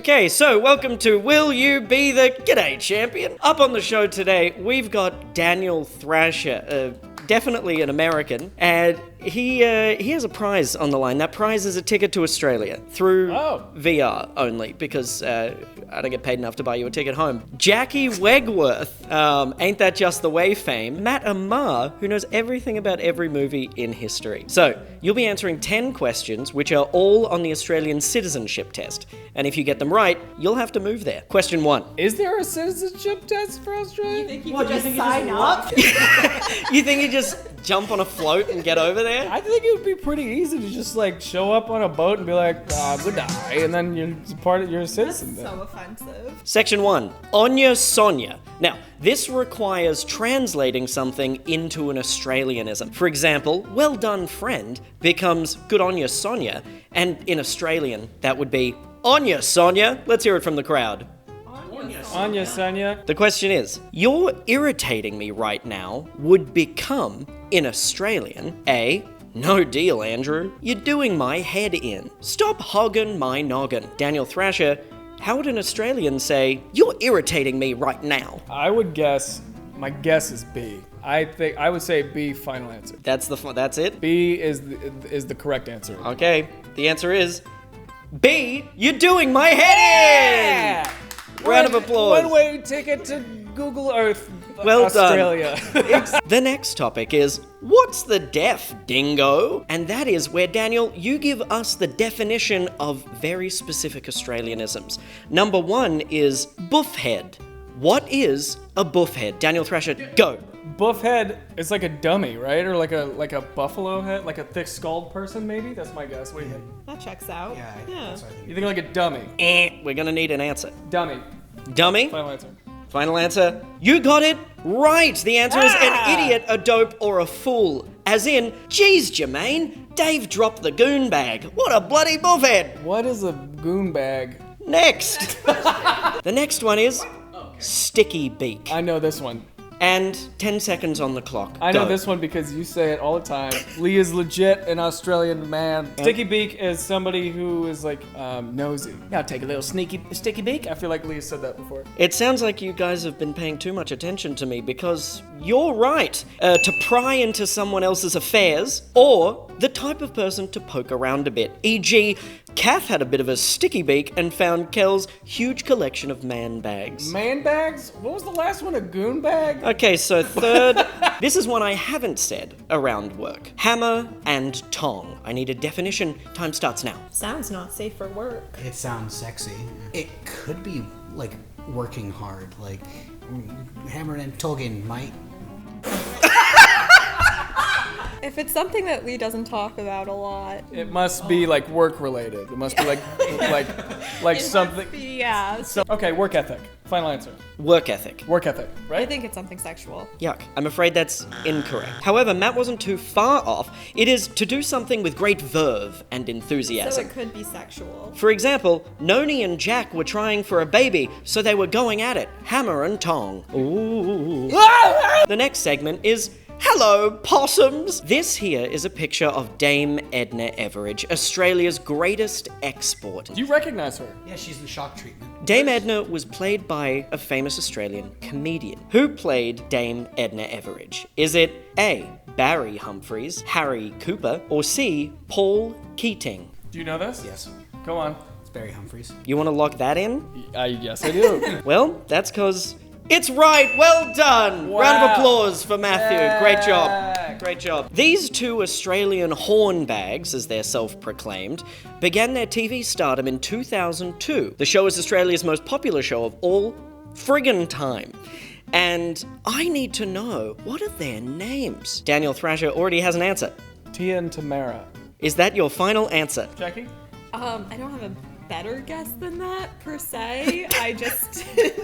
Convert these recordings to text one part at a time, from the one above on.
Okay, so welcome to Will You Be the G'day Champion? Up on the show today, we've got Daniel Thrasher, definitely an American, and he has a prize on the line. That prize is a ticket to Australia through VR only, because I don't get paid enough to buy you a ticket home. Jackie Wegworth, Ain't That Just the Way fame. Matt Amar, who knows everything about every movie in history. So, you'll be answering 10 questions, which are all on the Australian citizenship test. And if you get them right, you'll have to move there. Question 1. Is there a citizenship test for Australia? You think you could just sign up? You think you just jump on a float and get over there? I think it would be pretty easy to just like show up on a boat and be like, good day, and then you're a citizen. That's so offensive. Section 1. Onya Sonya. Now, this requires translating something into an Australianism. For example, well done friend becomes good on ya Sonya, and in Australian, that would be on ya Sonya. Let's hear it from the crowd. Anya, Sonia. The question is, you're irritating me right now would become, in Australian, A, no deal, Andrew. You're doing my head in. Stop hogging my noggin. Daniel Thrasher, how would an Australian say, you're irritating me right now? I would guess, my guess is B. I would say B, final answer. That's it? B is the correct answer. Okay, the answer is B, you're doing my head in! Round of applause. One-way ticket to Google Earth, Well Australia. The next topic is, what's the def, dingo? And that is where, Daniel, you give us the definition of very specific Australianisms. Number 1 is buffhead. What is a buffhead? Daniel Thrasher, go. Buff head is like a dummy, right? Or like a buffalo head, like a thick-skulled person, maybe? That's my guess. What do you think? That checks out. Yeah, that's what I think. You think like a dummy? We're gonna need an answer. Dummy. Dummy? Final answer. Final answer. You got it right. The answer is an idiot, a dope, or a fool. As in, geez, Jermaine, Dave dropped the goon bag. What a bloody buffhead. What is a goon bag? Next. The next one is sticky beak. I know this one. And 10 seconds on the clock. I know Go. this one because you say it all the time. Lee is legit an Australian man. Sticky beak is somebody who is like nosy. Yeah, I'll take a little sticky beak. I feel like Lee has said that before. It sounds like you guys have been paying too much attention to me because you're right. To pry into someone else's affairs, or the type of person to poke around a bit. E.g., Kath had a bit of a sticky beak and found Kel's huge collection of man bags. Man bags? What was the last one? A goon bag? Okay, so third, this is one I haven't said around work. Hammer and tong. I need a definition. Time starts now. Sounds not safe for work. It sounds sexy. It could be like working hard, like Hammer and Tolkien might. If it's something that Lee doesn't talk about a lot. It must be like work related. It must be like something. Yeah. Okay, work ethic. Final answer. Work ethic. Work ethic, I right? think it's something sexual. Yuck. I'm afraid that's incorrect. However, Matt wasn't too far off. It is to do something with great verve and So enthusiasm. it could be sexual. For example, Noni and Jack were trying for a baby, so they were going at it. Hammer and tong. Ooh. The next segment is hello, possums! This here is a picture of Dame Edna Everage, Australia's greatest export. Do you recognize her? Yeah, she's the shock treatment. Dame Edna was played by a famous Australian comedian. Who played Dame Edna Everage? Is it A, Barry Humphries, Harry Cooper, or C, Paul Keating? Do you know this? Yes, Go on. it's Barry Humphries. You want to lock that in? Yes, I do. Well, that's because it's right. Well done. Wow. Round of applause for Matthew. Yeah. Great job. Great job. These two Australian hornbags, as they're self-proclaimed, began their TV stardom in 2002. The show is Australia's most popular show of all friggin' time. And I need to know, what are their names? Daniel Thrasher already has an answer. Tia and Tamara. Is that your final answer? Jackie? I don't have a better guess than that, per se. I just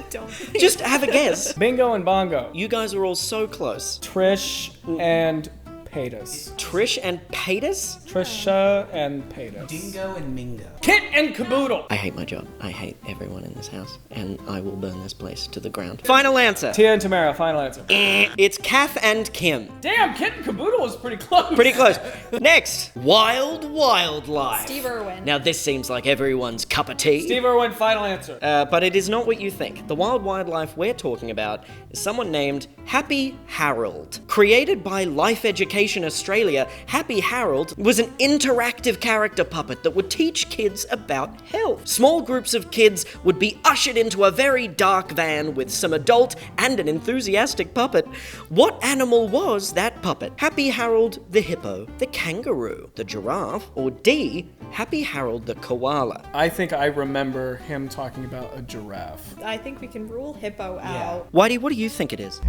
don't think. Just have a guess. Bingo and Bongo. You guys are all so close. Trish and Paytas. Trish and Paytas? Trisha and Paytas. Dingo and Mingo. Kit and Caboodle. I hate my job. I hate everyone in this house, and I will burn this place to the ground. Final answer. Tia and Tamara, final answer. It's Kath and Kim. Damn, Kit and Caboodle was pretty close. Pretty close. Next, Wild Wildlife. Steve Irwin. Now this seems like everyone's cup of tea. Steve Irwin, final answer. But it is not what you think. The wild wildlife we're talking about is someone named Happy Harold. Created by Life Education Australia, Happy Harold was an interactive character puppet that would teach kids about health. Small groups of kids would be ushered into a very dark van with some adult and an enthusiastic puppet. What animal was that puppet? Happy Harold the hippo, the kangaroo, the giraffe, or D, Happy Harold the koala? I think I remember him talking about a giraffe. I think we can rule hippo out. Whitey, what do you think it is?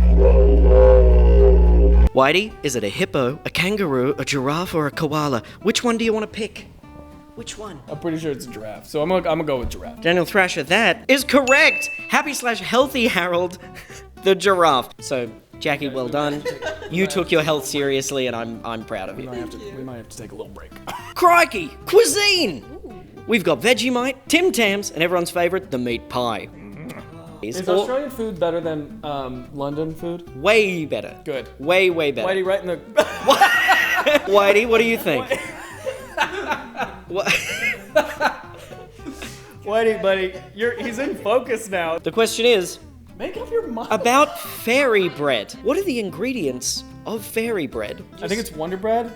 Whitey, is it a hippo, a kangaroo, a giraffe, or a koala? Which one do you want to pick? Which one? I'm pretty sure it's a giraffe, so I'm gonna go with giraffe. Daniel Thrasher, that is correct! Happy/healthy Harold, the giraffe. So, Jackie, well done. You took your health seriously, and I'm proud of We you. might have to take a little break. Crikey! Cuisine! We've got Vegemite, Tim Tams, and everyone's favorite, the meat pie. Is Australian food better than London food? Way better. Good. Way better. Whitey, right in the... Whitey, what do you think? What? Whitey, buddy, he's in focus now. The question is, Make up your mind. about fairy bread. What are the ingredients of fairy bread? I think it's Wonder Bread.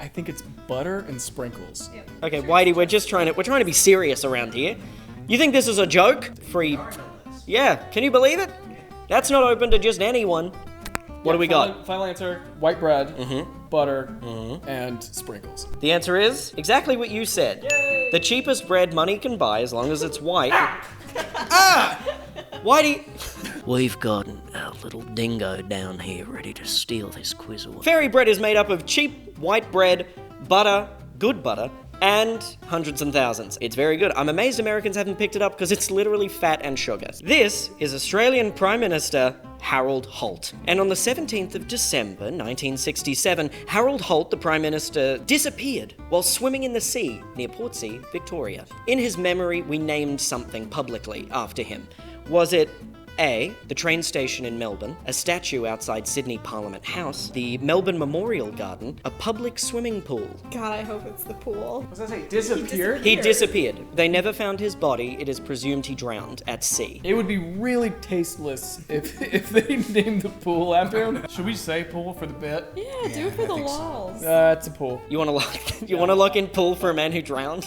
I think it's butter and sprinkles. Okay, Whitey, we're trying to be serious around here. You think this is a joke? Free. Yeah, can you believe it? That's not open to just anyone. What do we got? Final answer, white bread, butter, and sprinkles. The answer is exactly what you said. Yay! The cheapest bread money can buy as long as it's white. Whitey! We've got a little dingo down here ready to steal this quiz away. Fairy bread is made up of cheap white bread, butter, good butter, and hundreds and thousands. It's very good. I'm amazed Americans haven't picked it up because it's literally fat and sugar. This is Australian Prime Minister Harold Holt. And on the 17th of December 1967, Harold Holt, the Prime Minister, disappeared while swimming in the sea near Portsea, Victoria. In his memory, we named something publicly after him. Was it A, the train station in Melbourne, a statue outside Sydney Parliament House, the Melbourne Memorial Garden, a public swimming pool? God, I hope it's the pool. What was I say? Disappeared? He disappeared. They never found his body. It is presumed he drowned at sea. It would be really tasteless if they named the pool after him. Should we say pool for the bit? Yeah, do it for the walls. It's a pool. You want to lock in pool for a man who drowned?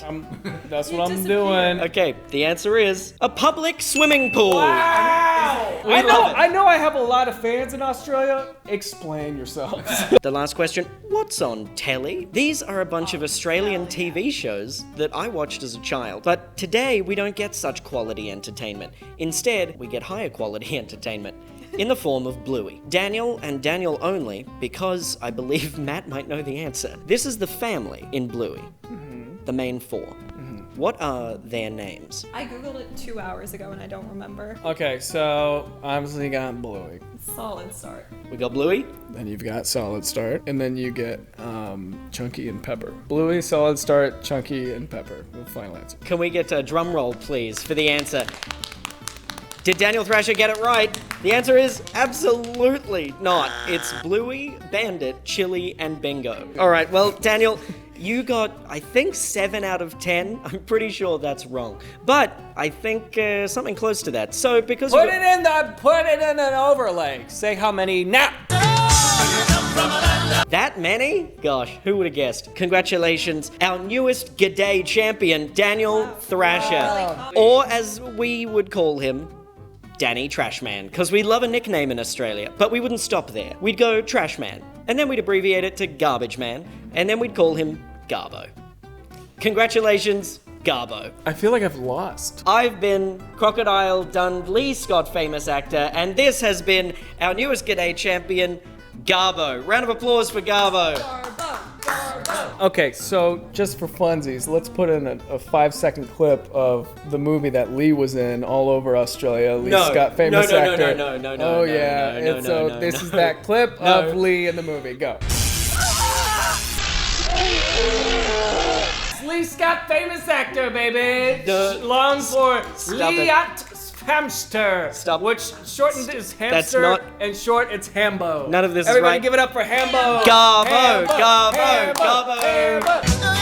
That's You what I'm disappeared. doing. Okay, the answer is a public swimming pool. Wow! We love it. I know I have a lot of fans in Australia. Explain yourselves. The last question, what's on telly? These are a bunch of Australian TV shows that I watched as a child. But today, we don't get such quality entertainment. Instead, we get higher quality entertainment in the form of Bluey. Daniel and Daniel only, because I believe Matt might know the answer. This is the family in Bluey, the main four. What are their names? I googled it 2 hours ago and I don't remember. Okay, so obviously you got Bluey. Solid start. We got Bluey. Then you've got Solid Start, and then you get Chunky and Pepper. Bluey, Solid Start, Chunky, and Pepper. The final answer. Can we get a drum roll, please, for the answer? Did Daniel Thrasher get it right? The answer is absolutely not. It's Bluey, Bandit, Chili, and Bingo. All right, well, Daniel, you got, I think, 7 out of 10. I'm pretty sure that's wrong. But I think something close to that. So because Put it in an overlay. Say how many now. that many? Gosh, who would have guessed? Congratulations, our newest G'day champion, Daniel Thrasher. Or as we would call him, Danny Trashman, because we love a nickname in Australia. But we wouldn't stop there. We'd go Trashman, and then we'd abbreviate it to Garbage Man, and then we'd call him Garbo. Congratulations, Garbo. I feel like I've lost. I've been Crocodile Dundee Scott famous actor, and this has been our newest G'day champion, Garbo. Round of applause for Garbo. Okay, so just for funsies, let's put in a 5-second clip of the movie that Lee was in all over Australia. Lee Scott, famous actor. No. Oh yeah, and so this is that clip of Lee in the movie. Go. Ridley Scott, famous actor, baby. No. Long for Stop it. Liat Hamster. Stop. Which shortened is hamster, That's not- and short it's Hambo. None of this is Everybody right. give it up for Hambo. Garbo, Hambo, Garbo, Hambo, Garbo. Hambo.